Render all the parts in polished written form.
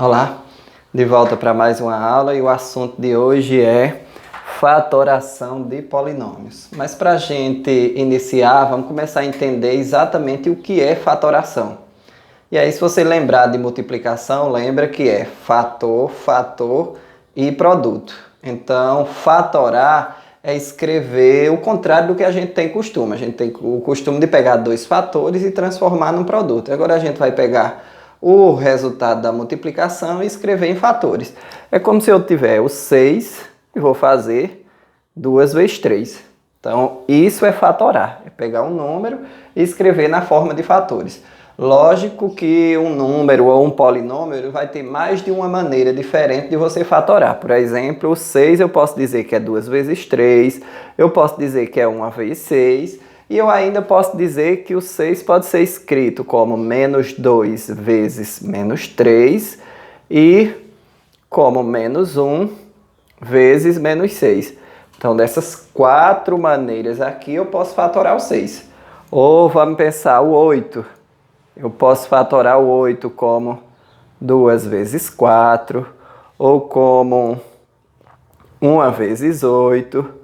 Olá, de volta para mais uma aula e o assunto de hoje é fatoração de polinômios. Mas para a gente iniciar, vamos começar a entender exatamente o que é fatoração. E aí, se você lembrar de multiplicação, lembra que é fator, fator e produto. Então, fatorar é escrever o contrário do que a gente tem costume. A gente tem o costume de pegar dois fatores e transformar num produto. Agora a gente vai pegar o resultado da multiplicação e escrever em fatores. É como se eu tiver o 6 e vou fazer 2 vezes 3. Então, isso é fatorar. É pegar um número e escrever na forma de fatores. Lógico que um número ou um polinômio vai ter mais de uma maneira diferente de você fatorar. Por exemplo, o 6 eu posso dizer que é 2 vezes 3, eu posso dizer que é 1 vezes 6, e eu ainda posso dizer que o 6 pode ser escrito como menos 2 vezes menos 3 e como menos 1 vezes menos 6. Então, dessas quatro maneiras aqui, eu posso fatorar o 6. Ou vamos pensar o 8. Eu posso fatorar o 8 como 2 vezes 4, ou como 1 vezes 8,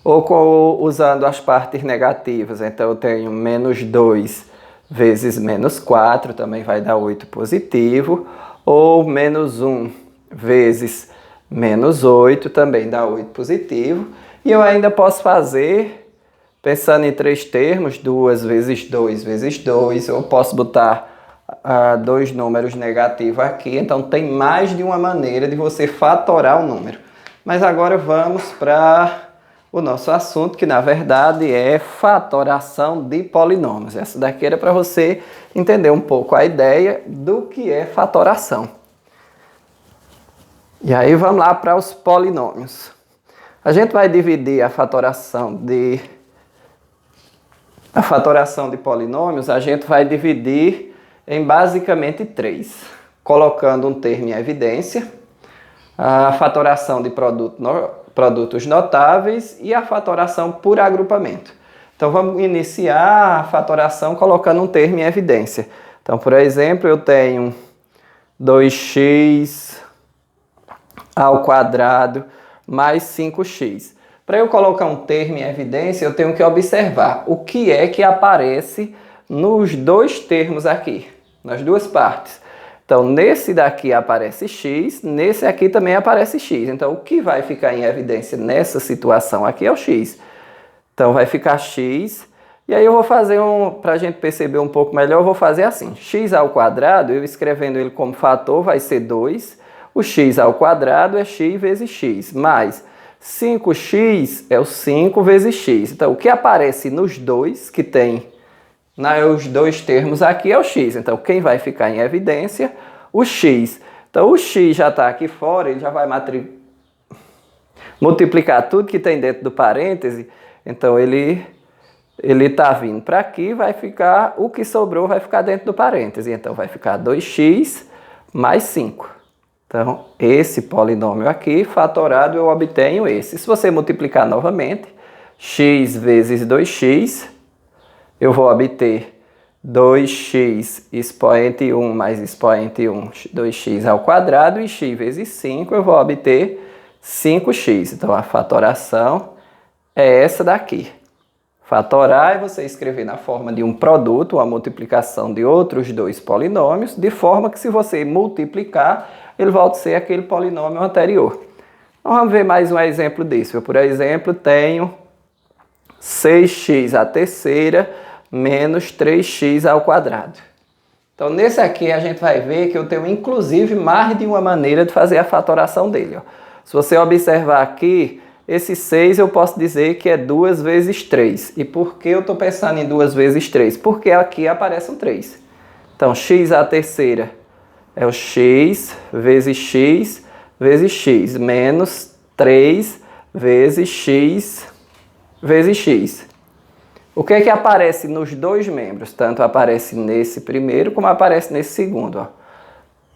ou usando as partes negativas. Então, eu tenho menos 2 vezes menos 4, também vai dar 8 positivo, ou menos 1 vezes menos 8, também dá 8 positivo. E eu ainda posso fazer, pensando em três termos, 2 vezes 2 vezes 2, eu posso botar dois números negativos aqui, então tem mais de uma maneira de você fatorar o número. Mas agora vamos para o nosso assunto, que na verdade é fatoração de polinômios. Essa daqui era para você entender um pouco a ideia do que é fatoração. E aí vamos lá para os polinômios. A gente vai dividir a fatoração de polinômios, a gente vai dividir em basicamente três, colocando um termo em evidência, a fatoração de produtos notáveis e a fatoração por agrupamento. Então vamos iniciar a fatoração colocando um termo em evidência. Então, por exemplo, eu tenho 2x ao quadrado mais 5x. Para eu colocar um termo em evidência, eu tenho que observar o que é que aparece nos dois termos aqui, nas duas partes. Então, nesse daqui aparece x, nesse aqui também aparece x. Então, o que vai ficar em evidência nessa situação aqui é o x. Então, vai ficar x. E aí eu vou fazer para a gente perceber um pouco melhor, eu vou fazer assim. X ao quadrado, eu escrevendo ele como fator, vai ser 2. O x ao quadrado é x vezes x, mais 5x é o 5 vezes x. Então, o que aparece nos dois, que tem os dois termos aqui, é o x. Então, quem vai ficar em evidência? O x. Então, o x já está aqui fora, ele já vai multiplicar tudo que tem dentro do parêntese. Então, ele está vindo para aqui, vai ficar, o que sobrou vai ficar dentro do parêntese. Então, vai ficar 2x mais 5. Então, esse polinômio aqui, fatorado, eu obtenho esse. Se você multiplicar novamente, x vezes 2x, eu vou obter 2x expoente 1 mais expoente 1, 2x ao quadrado, e x vezes 5, eu vou obter 5x. Então, a fatoração é essa daqui. Fatorar é você escrever na forma de um produto, a multiplicação de outros dois polinômios, de forma que se você multiplicar, ele volta a ser aquele polinômio anterior. Então, vamos ver mais um exemplo disso. Eu, por exemplo, tenho 6x à terceira menos 3x ao quadrado. Então, nesse aqui, a gente vai ver que eu tenho, inclusive, mais de uma maneira de fazer a fatoração dele. Se você observar aqui, esse 6 eu posso dizer que é 2 vezes 3. E por que eu estou pensando em 2 vezes 3? Porque aqui aparece um 3. Então, x à terceira é o x vezes x vezes x, menos 3 vezes x vezes x. O que é que aparece nos dois membros? Tanto aparece nesse primeiro como aparece nesse segundo.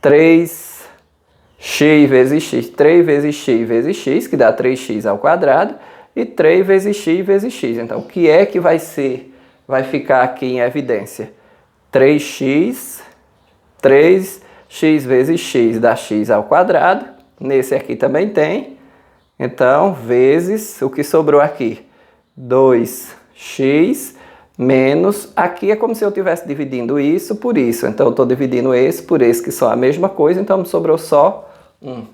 3x vezes x, 3 vezes x vezes x, que dá 3x ao quadrado, e 3 vezes x vezes x. Então, o que é que vai ficar aqui em evidência? 3x, 3 x vezes x dá x ao quadrado. Nesse aqui também tem. Então, vezes o que sobrou aqui. 2x menos... Aqui é como se eu estivesse dividindo isso por isso. Então, eu estou dividindo esse por esse, que são a mesma coisa. Então, me sobrou só 1.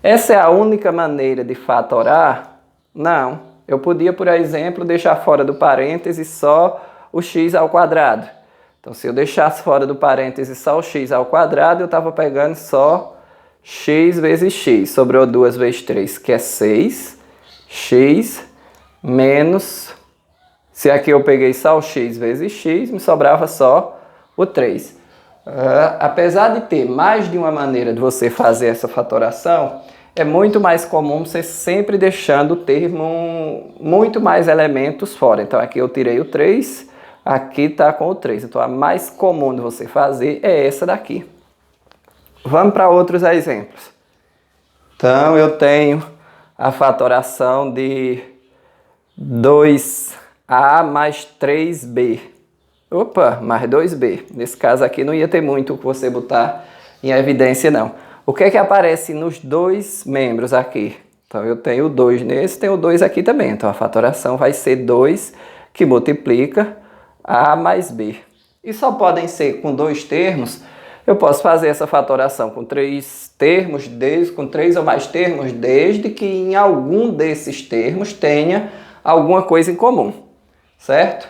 Essa é a única maneira de fatorar? Não. Eu podia, por exemplo, deixar fora do parêntese só o x ao quadrado. Então, se eu deixasse fora do parêntese só o x ao quadrado, eu estava pegando só x vezes x. Sobrou 2 vezes 3, que é 6. X menos... Se aqui eu peguei só o x vezes x, me sobrava só o 3. Apesar de ter mais de uma maneira de você fazer essa fatoração, é muito mais comum você sempre deixando o termo muito mais elementos fora. Então, aqui eu tirei o 3, aqui está com o 3. Então, a mais comum de você fazer é essa daqui. Vamos para outros exemplos. Então, eu tenho a fatoração de 2a mais 3b. Opa, mais 2b. Nesse caso aqui não ia ter muito o que você botar em evidência, não. O que é que aparece nos dois membros aqui? Então, eu tenho 2 nesse, tenho 2 aqui também. Então, a fatoração vai ser 2 que multiplica a mais b. E só podem ser com 2 termos. Eu posso fazer essa fatoração com 3 termos, com 3 ou mais termos, desde que em algum desses termos tenha alguma coisa em comum, certo?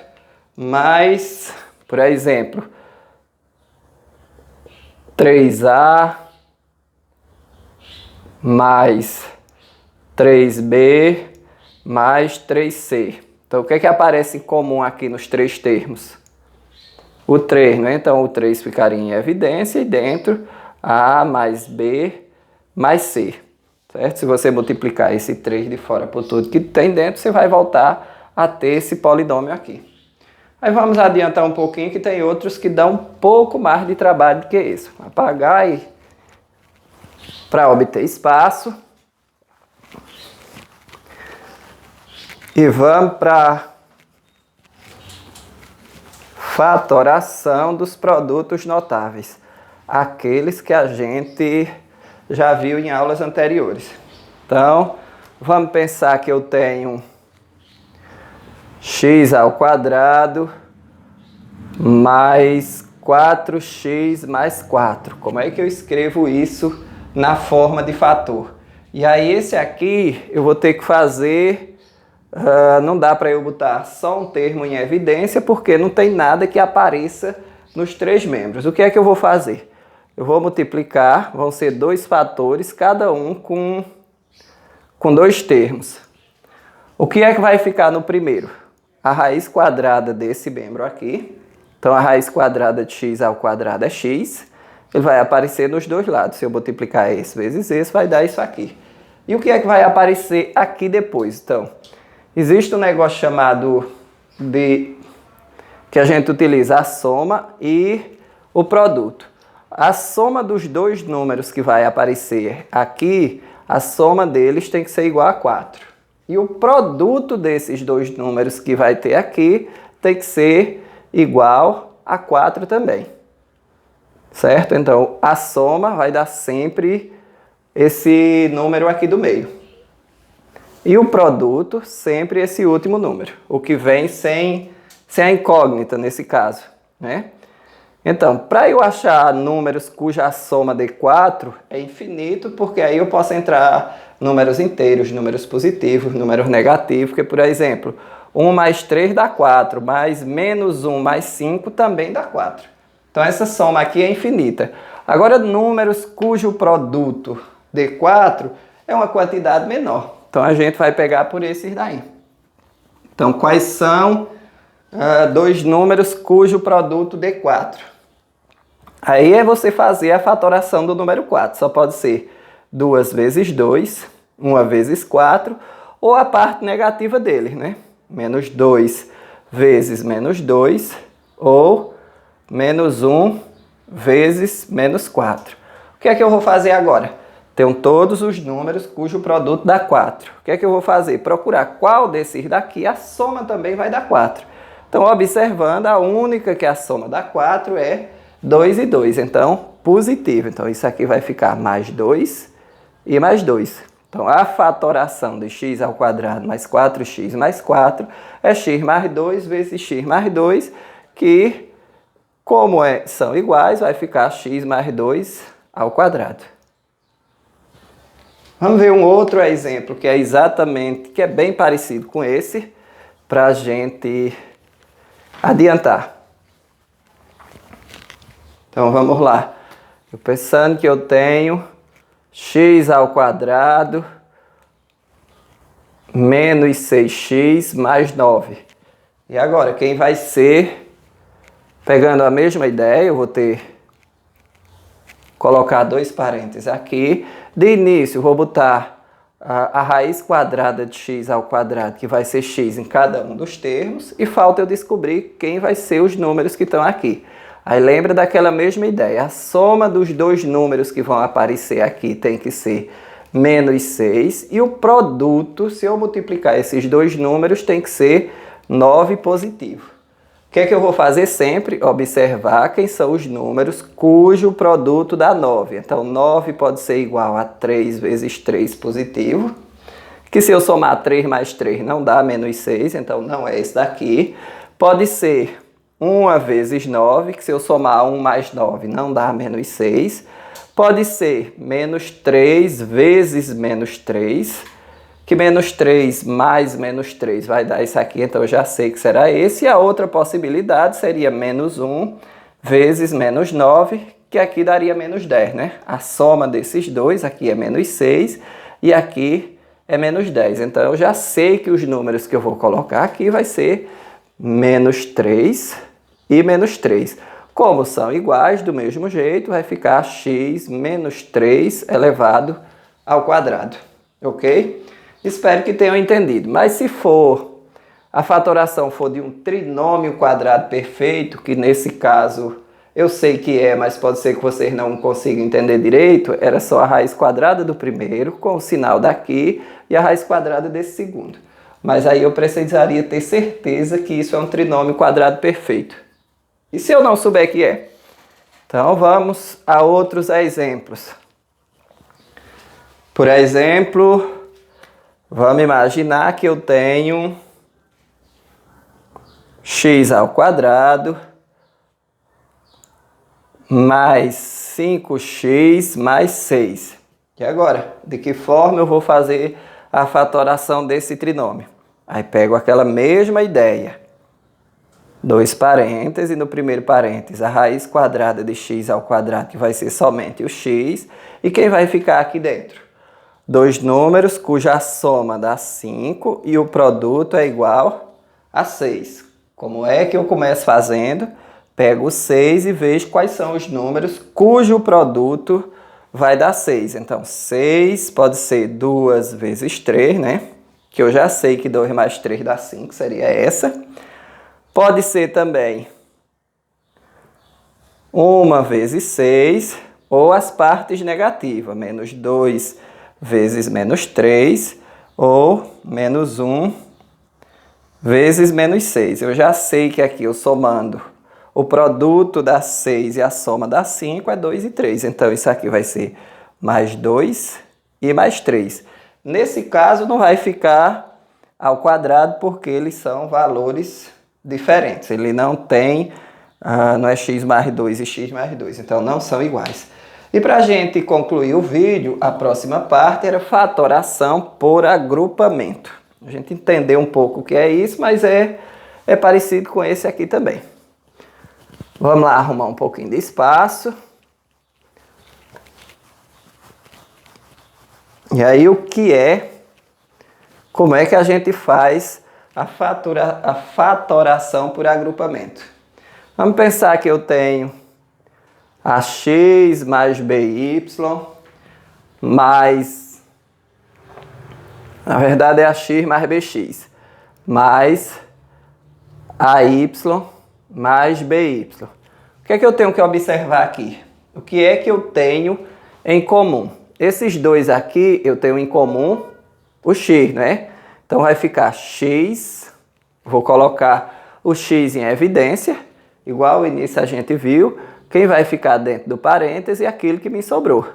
Mas, por exemplo, 3a mais 3b mais 3c. Então, o que é que aparece em comum aqui nos 3 termos? O 3, né? Então, o 3 ficaria em evidência e dentro a mais b mais c, certo? Se você multiplicar esse 3 de fora por tudo que tem dentro, você vai voltar a ter esse polinômio aqui. Aí vamos adiantar um pouquinho que tem outros que dão um pouco mais de trabalho do que isso. Apagar e para obter espaço. E vamos para fatoração dos produtos notáveis. Aqueles que a gente já viu em aulas anteriores. Então, vamos pensar que eu tenho x ao quadrado mais 4x mais 4. Como é que eu escrevo isso na forma de fator? E aí esse aqui eu vou ter que fazer... não dá para eu botar só um termo em evidência porque não tem nada que apareça nos 3 membros. O que é que eu vou fazer? Eu vou multiplicar, vão ser 2 fatores, cada um com 2 termos. O que é que vai ficar no primeiro? A raiz quadrada desse membro aqui. Então, a raiz quadrada de x ao quadrado é x. Ele vai aparecer nos dois lados. Se eu multiplicar esse vezes esse, vai dar isso aqui. E o que é que vai aparecer aqui depois? Então, existe um negócio chamado que a gente utiliza a soma e o produto. A soma dos dois números que vai aparecer aqui, a soma deles tem que ser igual a 4. E o produto desses dois números que vai ter aqui tem que ser igual a 4 também. Certo? Então, a soma vai dar sempre esse número aqui do meio. E o produto, sempre esse último número. O que vem sem a incógnita, nesse caso, né? Então, para eu achar números cuja soma dê 4, é infinito, porque aí eu posso entrar números inteiros, números positivos, números negativos, que, por exemplo, 1 mais 3 dá 4, mas menos 1 mais 5 também dá 4. Então, essa soma aqui é infinita. Agora, números cujo produto dê 4 é uma quantidade menor. Então, a gente vai pegar por esses daí. Então, quais são dois números cujo produto dê 4? Aí é você fazer a fatoração do número 4. Só pode ser 2 vezes 2, 1 vezes 4, ou a parte negativa dele, né? Menos 2 vezes menos 2, ou menos 1 vezes menos 4. O que é que eu vou fazer agora? Tenho todos os números cujo produto dá 4. O que é que eu vou fazer? Procurar qual desses daqui a soma também vai dar 4. Então, observando, a única que a soma dá 4 é 2 e 2. Então, positivo. Então, isso aqui vai ficar mais 2 e mais 2. Então, a fatoração de x ao quadrado mais 4x mais 4 é x mais 2 vezes x mais 2, que, como são iguais, vai ficar x mais 2 ao quadrado. Vamos ver um outro exemplo que é bem parecido com esse, para a gente adiantar. Então, vamos lá. Eu pensando que eu tenho x ao quadrado menos 6x mais 9. E agora, quem vai ser, pegando a mesma ideia, eu vou colocar 2 parênteses aqui. De início, vou botar a raiz quadrada de x ao quadrado, que vai ser x em cada um dos termos, e falta eu descobrir quem vai ser os números que estão aqui. Aí lembra daquela mesma ideia, a soma dos dois números que vão aparecer aqui tem que ser menos 6, e o produto, se eu multiplicar esses dois números, tem que ser 9 positivo. O que é que eu vou fazer sempre? Observar quem são os números cujo produto dá 9. Então, 9 pode ser igual a 3 vezes 3 positivo, que se eu somar 3 mais 3 não dá menos 6, então não é esse daqui. Pode ser 1 vezes 9, que se eu somar 1 mais 9 não dá menos 6. Pode ser menos 3 vezes menos 3, que menos 3 mais menos 3 vai dar isso aqui, então eu já sei que será esse. E a outra possibilidade seria menos 1 vezes menos 9, que aqui daria menos 10, né? A soma desses dois, aqui é menos 6 e aqui é menos 10. Então eu já sei que os números que eu vou colocar aqui vai ser menos 3 e menos 3. Como são iguais, do mesmo jeito, vai ficar x menos 3 elevado ao quadrado. Ok? Espero que tenham entendido. Mas se a fatoração for de um trinômio quadrado perfeito, que nesse caso eu sei que é, mas pode ser que vocês não consigam entender direito, era só a raiz quadrada do primeiro, com o sinal daqui, e a raiz quadrada desse segundo. Mas aí eu precisaria ter certeza que isso é um trinômio quadrado perfeito. E se eu não souber que é? Então vamos a outros exemplos. Por exemplo, vamos imaginar que eu tenho x ao quadrado mais 5x mais 6. E agora, de que forma eu vou fazer a fatoração desse trinômio? Aí pego aquela mesma ideia. 2 parênteses, e no primeiro parênteses a raiz quadrada de x ao quadrado, que vai ser somente o x, e quem vai ficar aqui dentro? Dois números cuja soma dá 5 e o produto é igual a 6. Como é que eu começo fazendo? Pego o 6 e vejo quais são os números cujo produto vai dar 6. Então, 6 pode ser 2 vezes 3, né? Que eu já sei que 2 mais 3 dá 5, seria essa. Pode ser também 1 vezes 6, ou as partes negativas, menos 2 vezes menos 3, ou menos 1 vezes menos 6. Eu já sei que aqui eu somando o produto dá 6 e a soma dá 5 é 2 e 3. Então isso aqui vai ser mais 2 e mais 3. Nesse caso não vai ficar ao quadrado porque eles são valores diferentes. Ele não tem, não é x mais 2 e x mais 2, então não são iguais. E para a gente concluir o vídeo, a próxima parte era fatoração por agrupamento. A gente entendeu um pouco o que é isso, mas é parecido com esse aqui também. Vamos lá arrumar um pouquinho de espaço. E aí como é que a gente faz a fatoração por agrupamento? Vamos pensar que eu tenho ax mais by mais, na verdade é ax mais bx, mais ay mais by. O que é que eu tenho que observar aqui? O que é que eu tenho em comum? Esses dois aqui eu tenho em comum o x, né? Então vai ficar x, vou colocar o x em evidência, igual o início a gente viu, Quem vai ficar dentro do parêntese é aquilo que me sobrou.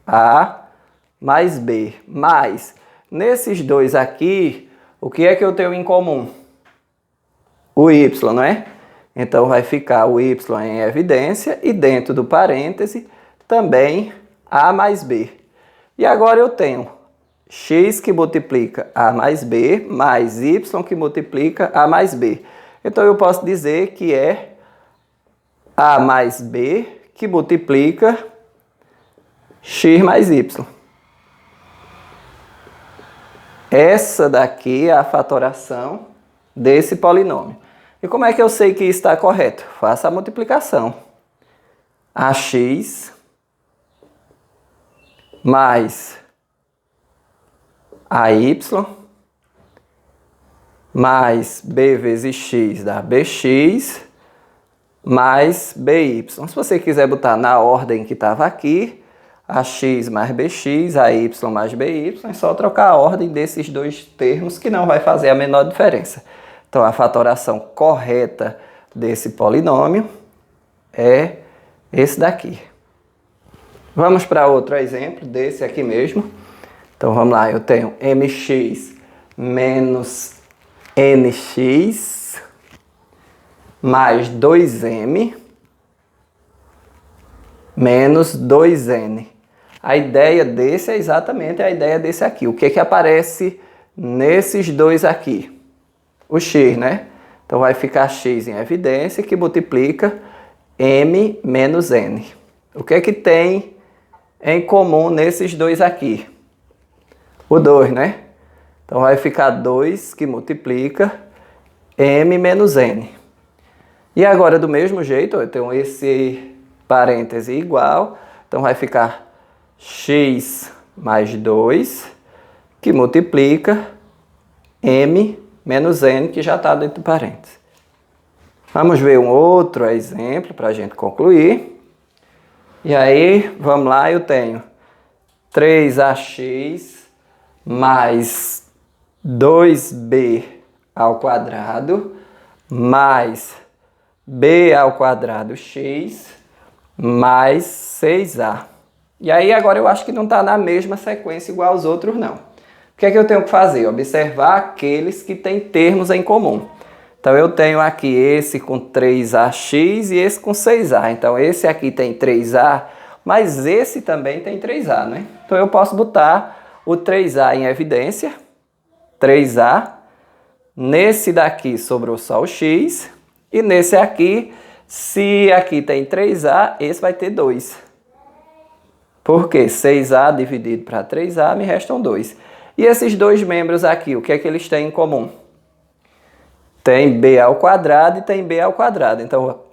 A mais B. Mais, nesses dois aqui, o que é que eu tenho em comum? O Y, não é? Então vai ficar o Y em evidência e dentro do parêntese também A mais B. E agora eu tenho x que multiplica A mais B mais Y que multiplica A mais B. Então eu posso dizer que é A mais B que multiplica x mais Y. Essa daqui é a fatoração desse polinômio. E como é que eu sei que isso está correto? Faça a multiplicação. AX mais AY mais B vezes X dá BX mais BY. Se você quiser botar na ordem que estava aqui, AX mais BX, AY mais BY, é só trocar a ordem desses dois termos que não vai fazer a menor diferença. Então, a fatoração correta desse polinômio é esse daqui. Vamos para outro exemplo desse aqui mesmo. Então, vamos lá. Eu tenho mx menos nx mais 2m menos 2n. A ideia desse é exatamente a ideia desse aqui. O que que aparece nesses dois aqui? O x, né? Então vai ficar x em evidência que multiplica m menos n. O que é que tem em comum nesses dois aqui? O 2, né? Então vai ficar 2 que multiplica m menos n. E agora do mesmo jeito, eu tenho esse parêntese igual, então vai ficar x mais 2 que multiplica m menos n, que já está dentro do parênteses. Vamos ver um outro exemplo para a gente concluir. E aí, vamos lá, eu tenho 3ax mais 2b ao quadrado mais b ao quadrado x mais 6a. E aí agora eu acho que não está na mesma sequência igual aos outros não. O que é que eu tenho que fazer? Observar aqueles que têm termos em comum. Então eu tenho aqui esse com 3ax e esse com 6a. Então esse aqui tem 3a, mas esse também tem 3a, né? Então eu posso botar o 3a em evidência. 3a. Nesse daqui sobrou só o x. E nesse aqui, se aqui tem 3a, esse vai ter 2. Porque 6a dividido para 3a me restam 2. E esses dois membros aqui, o que é que eles têm em comum? Tem b ao quadrado e tem b ao quadrado. Então,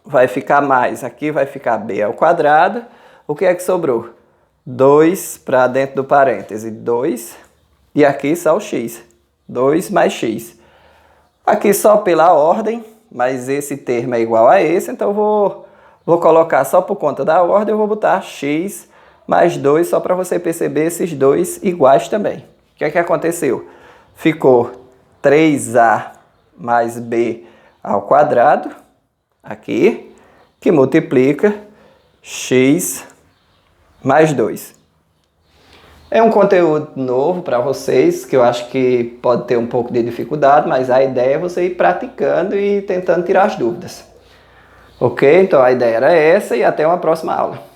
vai ficar mais. Aqui vai ficar b ao quadrado. O que é que sobrou? 2 para dentro do parêntese. 2. E aqui só o x. 2 mais x. Aqui só pela ordem, mas esse termo é igual a esse. Então, vou colocar só por conta da ordem. Eu vou botar x mais 2 só para você perceber esses dois iguais também. O que é que aconteceu? Ficou 3a mais b ao quadrado, aqui, que multiplica x mais 2. É um conteúdo novo para vocês, que eu acho que pode ter um pouco de dificuldade, mas a ideia é você ir praticando e tentando tirar as dúvidas. Ok? Então a ideia era essa e até uma próxima aula.